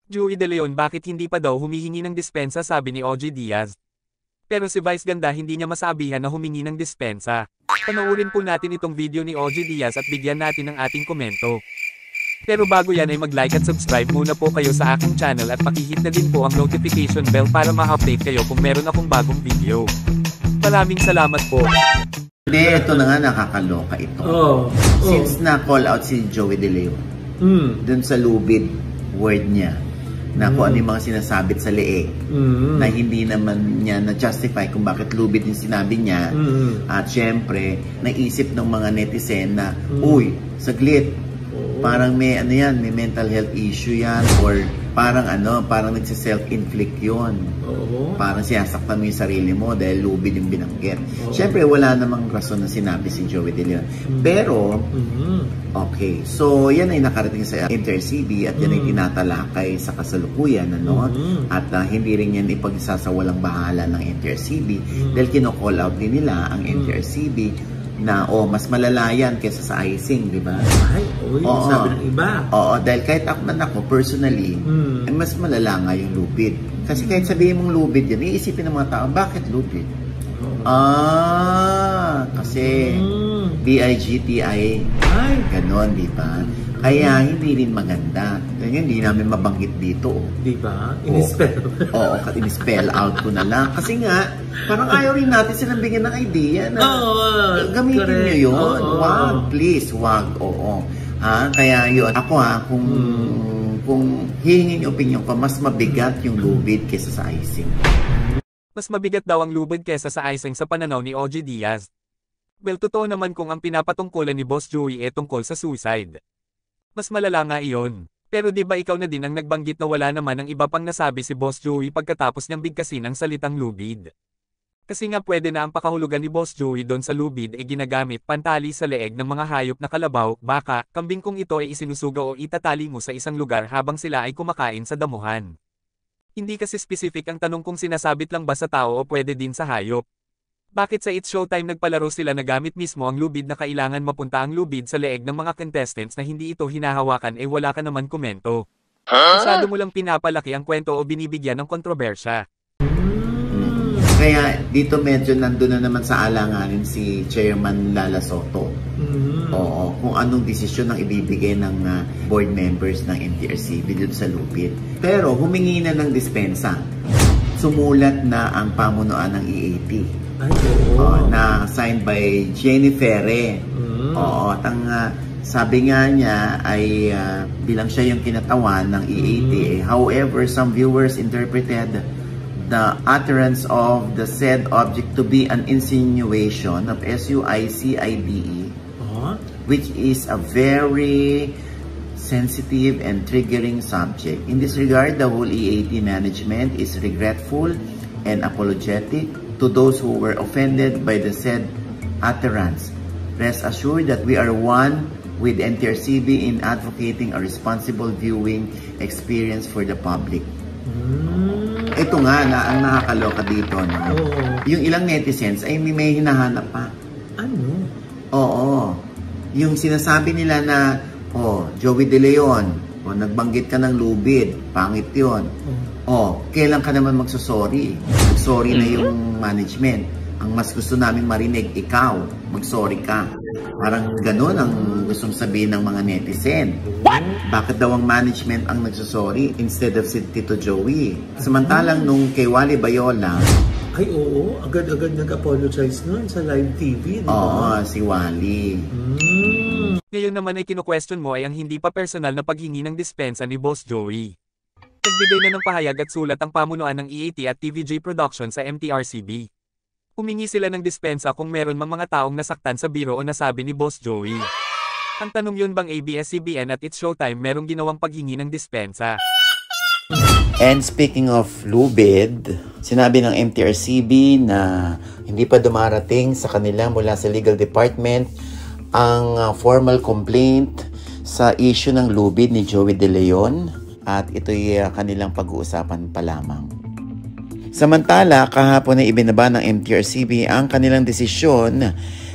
Joey De Leon bakit hindi pa daw humihingi ng dispensa sabi ni OG Diaz. Pero si Vice Ganda hindi niya masabihan na humingi ng dispensa. Panoorin po natin itong video ni OG Diaz at bigyan natin ng ating komento. Pero bago yan ay mag-like at subscribe muna po kayo sa aking channel at pakihit na din po ang notification bell para ma-update kayo kung meron akong bagong video. Maraming salamat po. Hindi, ito na nga nakakaloka ito. Since na-call out si Joey De Leon, dun sa lubid word niya, na kung ano yung mga sinasabit sa leeg, na hindi naman niya na-justify kung bakit lubid yung sinabi niya, at syempre, naisip ng mga netizen na, uy, saglit, parang may ano yan, may mental health issue yan, or parang parang nagsi-self-inflict yun. Parang sinasaktan mo yung sarili mo dahil lubid yung binanggit. Syempre, wala namang rason na sinabi si Joey De Leon. Pero, okay, so yan ay nakarating sa Inter-CB at yan ay tinatalakay sa kasalukuyan, ano? At hindi rin yan ipagsasawalang bahala ng Inter-CB dahil kino-call out din nila ang Inter-CB na mas malala yan kesa sa icing, di ba? Ay, sabi ng iba. Oo, dahil kahit ako personally, mas malala nga yung lubid. Kasi kahit sabihin mong lubid yan, iisipin ng mga tao, bakit lubid? Kasi B-I-G-T-I, ganon, di ba? Kaya hindi rin maganda. Kaya hindi namin mabanggit dito. Di ba? In-spell. Oo, in-spell out ko na lang. Kasi nga, parang ayaw rin natin silang bigyan ng idea na gamitin nyo yun. Wag, please, wag. Oo. Kaya yun. Ako kung hihingin yung opinion ko, mas mabigat yung lubid kesa sa icing. Mas mabigat daw ang lubid kesa sa icing sa pananaw ni OG Diaz. Well, totoo naman kung ang pinapatungkulan ni Boss Joey ay tungkol sa suicide. Mas malala nga iyon. Pero di ba ikaw na din ang nagbanggit na wala naman ang iba pang nasabi si Boss Joey pagkatapos niyang bigkasin ang salitang lubid. Kasi nga pwede na ang pakahulugan ni Boss Joey doon sa lubid ay ginagamit pantali sa leeg ng mga hayop na kalabaw, baka, kambing kung ito ay isinusuga o itatali mo sa isang lugar habang sila ay kumakain sa damuhan. Hindi kasi specific ang tanong kung sinasabit lang ba sa tao o pwede din sa hayop. Bakit sa It's Showtime nagpalaro sila na gamit mismo ang lubid na kailangan mapunta ang lubid sa leeg ng mga contestants na hindi ito hinahawakan wala ka naman komento? Masyado mo lang pinapalaki ang kwento o binibigyan ng kontrobersya. Kaya dito medyo nandun na naman sa alanganin si Chairman Lala Soto. Oo, kung anong desisyon ang ibibigay ng board members ng NTRCB dito sa lubid. Pero humingi na ng dispensa. Sumulat na ang pamunuan ng EAT. Na signed by Jenny Ferre. Sabi nga niya ay bilang siya yung kinatawan ng EAT. However, some viewers interpreted the utterance of the said object to be an insinuation of SUICIDE, which is a very sensitive and triggering subject. In this regard, the whole EAT management is regretful and apologetic to those who were offended by the said utterance. Rest assured that we are one with NTRCB in advocating a responsible viewing experience for the public. Ito nga na ang nakakaloka dito, no? Yung ilang netizens ay may hinahanap pa. Ano? Oo. Yung sinasabi nila na, Joey De Leon, nagbanggit ka ng lubid, pangit yun. Kailan ka naman magsusorry? Sorry na yung management. Ang mas gusto namin marinig, ikaw, mag-sorry ka. Parang ganun ang gustong sabihin ng mga netizen. Bakit daw ang management ang nagsusorry instead of si Tito Joey? Samantalang nung kay Wally Bayola, ay oo, agad-agad nag-apologize nun sa live TV. Oo, si Wally. Ngayon naman ay kino-question mo ay ang hindi pa personal na paghingi ng dispensa ni Boss Joey. Nagbigay na ng pahayag at sulat ang pamunuan ng EAT at TVJ Production sa MTRCB. Humingi sila ng dispensa kung meron mang mga taong nasaktan sa biro o nasabi ni Boss Joey. Ang tanong yun bang ABS-CBN at It's Showtime merong ginawang paghingi ng dispensa? And speaking of lubid, sinabi ng MTRCB na hindi pa dumarating sa kanila mula sa legal department ang formal complaint sa issue ng lubid ni Joey De Leon at ito'y kanilang pag-uusapan pa lamang. Samantala, kahapon ay ibinaba ng MTRCB ang kanilang desisyon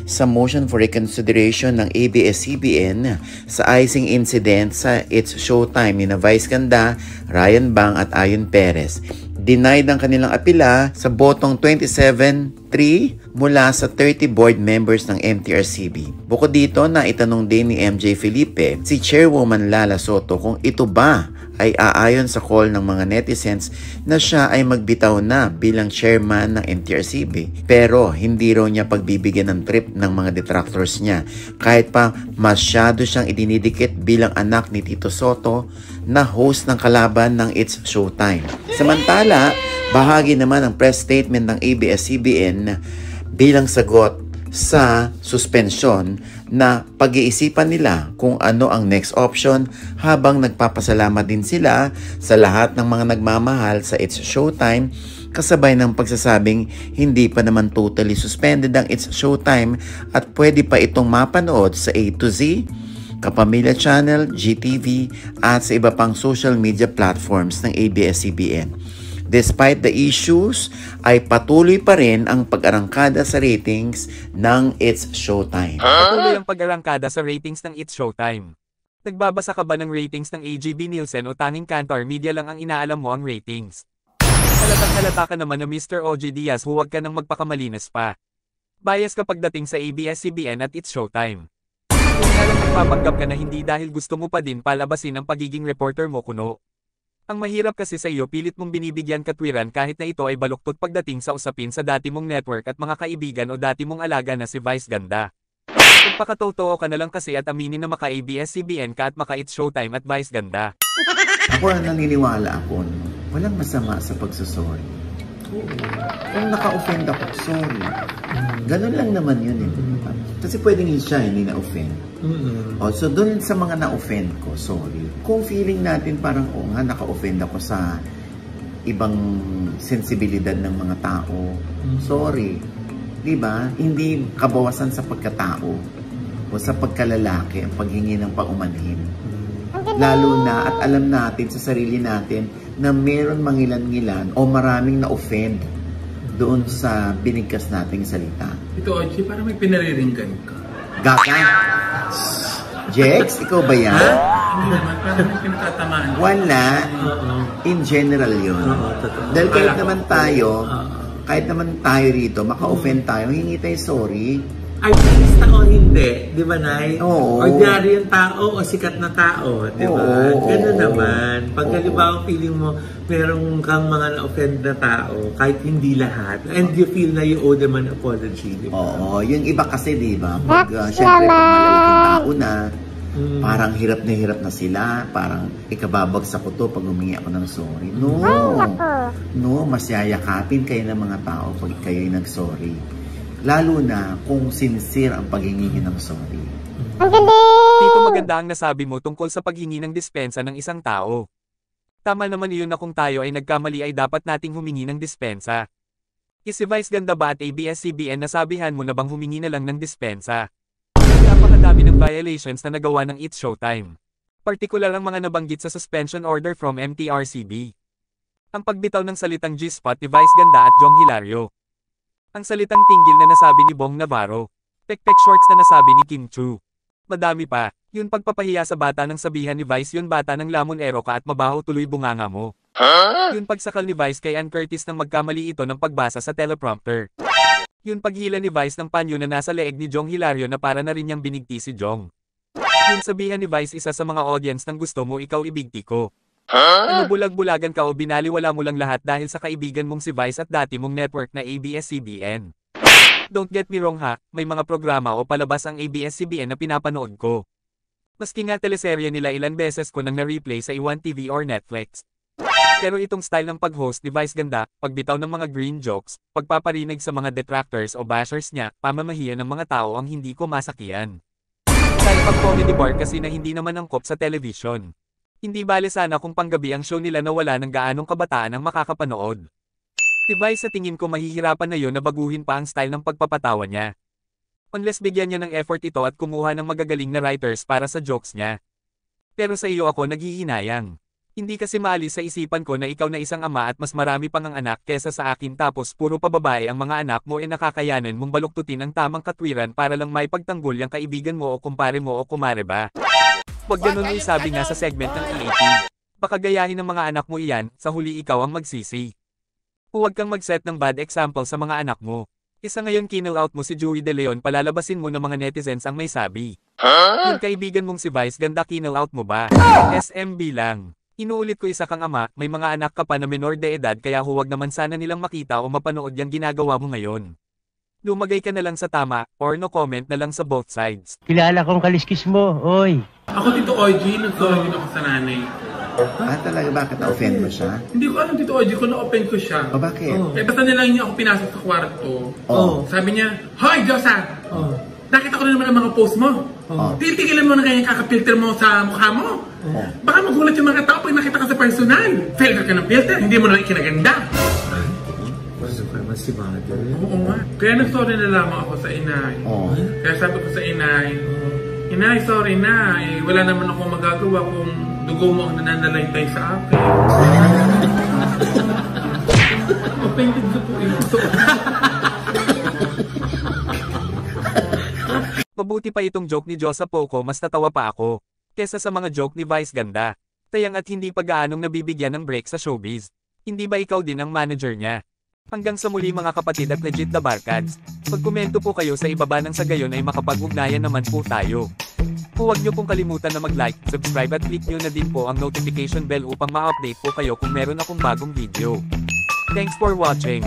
sa motion for reconsideration ng ABS-CBN sa icing incident sa It's Showtime ni Vice Ganda, Ryan Bang at Ayon Perez. Denied ang kanilang apela sa botong 27-3 mula sa 30 board members ng MTRCB. Bukod dito, naitanong din ni MJ Felipe si Chairwoman Lala Soto kung ito ba ay aayon sa call ng mga netizens na siya ay magbitaw na bilang chairman ng MTRCB. Pero hindi raw niya pagbibigyan ng trip ng mga detractors niya kahit pa masyado siyang idinidikit bilang anak ni Tito Soto na host ng kalaban ng It's Showtime. Samantala, bahagi naman ang press statement ng ABS-CBN bilang sagot sa suspensyon na pag-iisipan nila kung ano ang next option habang nagpapasalamat din sila sa lahat ng mga nagmamahal sa It's Showtime kasabay ng pagsasabing hindi pa naman totally suspended ang It's Showtime at pwede pa itong mapanood sa A to Z, Kapamilya Channel, GTV at sa iba pang social media platforms ng ABS-CBN. Despite the issues, ay patuloy pa rin ang pag-arangkada sa ratings ng It's Showtime. Patuloy ang pag-arangkada sa ratings ng It's Showtime. Nagbabasa ka ba ng ratings ng AGB Nielsen o tanging Kantar Media lang ang inaalam mo ang ratings? Halatang-halata ka naman na Mr. OG Diaz, huwag ka nang magpakamalinas pa. Bias ka pagdating sa ABS-CBN at It's Showtime. Kung nga lang nagpapanggap ka na hindi dahil gusto mo pa din palabasin ang pagiging reporter mo kuno. Ang mahirap kasi sa iyo, pilit mong binibigyan katwiran kahit na ito ay baluktot pagdating sa usapin sa dati mong network at mga kaibigan o dati mong alaga na si Vice Ganda. Magpakatotoo ka na lang kasi at aminin na maka-ABS-CBN ka at maka-It's Showtime at Vice Ganda. Ako naniniwala ako, walang masama sa pagsusorry. Kung naka-offend ako, sorry. Ganun lang naman yun eh. Kasi pwedeng siya hindi na-offend. So dun sa mga na-offend ko, sorry. Kung feeling natin parang, nga, naka-offend ako sa ibang sensibilidad ng mga tao, sorry. Diba? Hindi kabawasan sa pagkatao o sa pagkalalaki ang paghingi ng paumanhin. Lalo na at alam natin sa sarili natin na meron mangilan-ngilan o maraming na-offend doon sa binigkas nating salita. Ito, Ochi, parang may pinariringgan ka. Gaka? Jex, ikaw ba yan? Hindi naman, parang may pinatatamaan. Wala. In general yun. Dahil kahit naman tayo rito, maka-offend tayo, hingi tayo sorry. Artista o hindi, di ba, Nay? Oo. Ordinary yung tao o sikat na tao, di ba? Gano'n naman. Pag halimbawa feeling mo, meron kang mga na-offend na tao, kahit hindi lahat, and you feel na you owe them an apology, di ba? Oo, yung iba kasi, di ba? Siyempre, pag malalaking tao na, parang hirap na sila, parang ikababagsak ko to pag humingi ako ng sorry. No, mas yayakapin kayo ng mga tao pag kayo'y nag-sorry. Lalo na kung sincere ang paghingi ng sorry. Dito maganda ang nasabi mo tungkol sa paghingi ng dispensa ng isang tao. Tama naman iyon na kung tayo ay nagkamali ay dapat nating humingi ng dispensa. Si Vice Ganda ba at ABS-CBN nasabihan mo na bang humingi na lang ng dispensa? Napakadami ng violations na nagawa ng It's Showtime. Partikular ang mga nabanggit sa suspension order from MTRCB. Ang pagbitaw ng salitang G-spot ni Vice Ganda at Jong Hilario. Ang salitang tinggil na nasabi ni Bong Navarro. Pekpek shorts na nasabi ni Kim Chu. Madami pa, yun pagpapahiya sa bata ng sabihan ni Vice yun bata ng lamonero ka at mabaho tuloy bunganga mo. Yun pagsakal ni Vice kay Ann Curtis nang magkamali ito ng pagbasa sa teleprompter. Yun paghila ni Vice ng panyo na nasa leeg ni Jong Hilario na para na rin niyang binigti si Jong. Yun sabihan ni Vice isa sa mga audience ng gusto mo ikaw ibigti ko. Ano bulag-bulagan ka o binaliwala mo lang lahat dahil sa kaibigan mong si Vice at dati mong network na ABS-CBN. Don't get me wrong ha, may mga programa o palabas ang ABS-CBN na pinapanood ko. Maski nga teleserye nila ilan beses ko nang na-replay sa Iwan TV or Netflix. Pero itong style ng pag-host ni Vice Ganda, pagbitaw ng mga green jokes, pagpaparinig sa mga detractors o bashers niya, pamamahiya ng mga tao ang hindi ko masakiyan. Style pag-comedy bar kasi na hindi naman angkop sa television. Hindi bale sana kung panggabi ang show nila na wala ng gaanong kabataan ang makakapanood. Si Vice sa tingin ko mahihirapan na yon na baguhin pa ang style ng pagpapatawa niya. Unless bigyan niya ng effort ito at kumuha ng magagaling na writers para sa jokes niya. Pero sa iyo ako naghihinayang. Hindi kasi maalis sa isipan ko na ikaw na isang ama at mas marami pang ang anak kesa sa akin tapos puro pa babae ang mga anak mo nakakayanan mong baluktutin ang tamang katwiran para lang may pagtanggol yung kaibigan mo o kumpare mo o kumare ba. Huwag ganun yung sabi nga sa segment ng EAT. Baka gayahin ng mga anak mo iyan, sa huli ikaw ang magsisi. Huwag kang mag-set ng bad example sa mga anak mo. Isa ngayon kinall out mo si Joey De Leon palalabasin mo ng mga netizens ang may sabi. Yung kaibigan mong si Vice ganda kinall out mo ba? SMB lang. Inuulit ko isa kang ama, may mga anak ka pa na menor de edad kaya huwag naman sana nilang makita o mapanood yung ginagawa mo ngayon. Lumagay ka na lang sa tama, or no comment na lang sa both sides. Kilala kong kaliskis mo, oy. Ako Tito OG, nag-sorry din ako sa nanay. Talaga, bakit na-offend mo siya? Hindi ko alam Tito OG kung na-open ko siya. O bakit? Basta nilang niya ako pinasok sa kwarto. Sabi niya, Hoy, Diyosa! Nakita ko na naman ang mga post mo. Titigilan mo na ganyan kakapilter mo sa mukha mo. Baka magulat yung mga tao pag nakita ka sa personal. Filter ka ng filter, hindi mo na ikinaganda. Si mother. Oo nga. Kaya nag-sorry na lamang ako sa inay. Kaya sabi ko sa inay, Inay, sorry na. Wala naman ako magagawa kung dugo mo ang nananalaytay sa akin. Offended na po ito. Mabuti pa itong joke ni Josa Poco mas natawa pa ako. Kesa sa mga joke ni Vice ganda. Tayang at hindi pa gaanong nabibigyan ng break sa showbiz. Hindi ba ikaw din ang manager niya? Hanggang sa muli mga kapatid at legit na barkads. Pagkomento po kayo sa ibaba nang sa gayon ay makapag-ugnayan naman po tayo. Huwag niyo pong kalimutan na mag-like, subscribe at click niyo na din po ang notification bell upang ma-update po kayo kung meron akong bagong video. Thanks for watching.